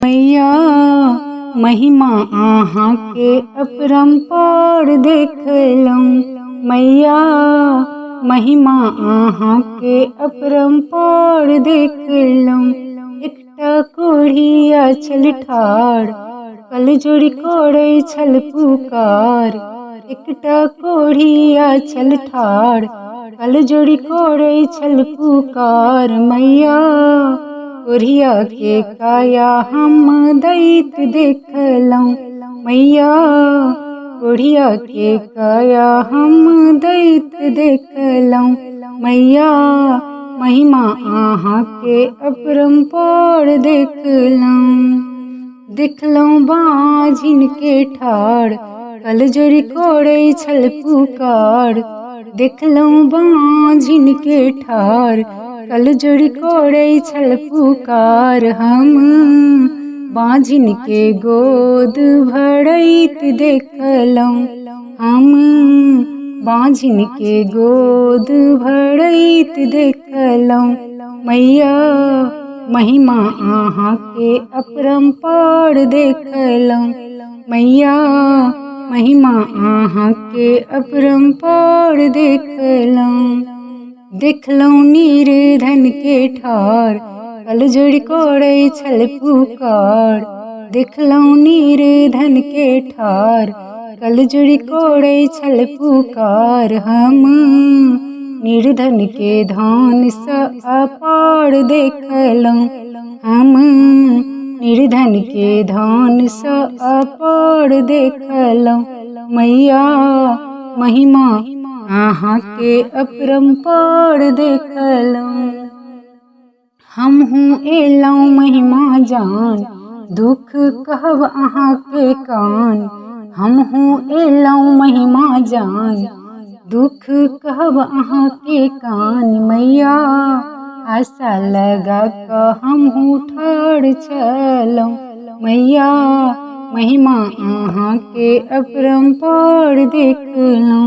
मैया महिमा अहाँ के अपरंपार देखलहुँ। मैया महिमा अहाँ के अपरंपार देखलहुँ। एकटा कोढ़िया छल ठाढ़ कल जोड़ी कोड़ै छल पुकार। एकटा कोढ़िया छल ठाढ़ कल जोड़ी कोड़ै छल पुकार। मैया कोढ़िया के काया हम दैत देखलहुँ। मैया कोढ़िया के काया हम दैत देखलहुँ। मैया महिमा अहाँ के अपरंपार देखलहुँ। देखलहुँ बाँझिन के ठाढ़ कल जोड़ी कोड़ै छल पुकार। देखलहुँ बाँझिन के ठाढ़ कल जोड़ी कोड़ै छल पुकार। हम बाँझिन के गोद भरैत देखलहुँ। हम बाँझिन के गोद भरैत देखलहुँ। मैया महिमा अहाँ के अपरंपार देखलहुँ। मैया महिमा अहाँ के अपरंपार देखलहुँ। देखलहुँ निर्धन के ठाढ़ कल जोड़ी कोड़ै छल पुकार। देखलहुँ निर्धन के ठाढ़ कल जोड़ी कोड़ै छल पुकार। हम निर्धन के धान सँ अपार देखलहुँ। हम निर्धन के धान सँ अपार देखलहुँ। मैया महिमा अहाँ के अपरंपार देखलहुँ। हमहूँ एलहुँ महिमा जान दुख कहब अहाँ के कान। हमहूँ एलहुँ महिमा जान दुख कहब अहाँ के कान। मैया आशा लगा कऽ हमहूँ ठाढ़ छलहुँ। मैया महिमा अहाँ के अपरंपार देखलहुँ।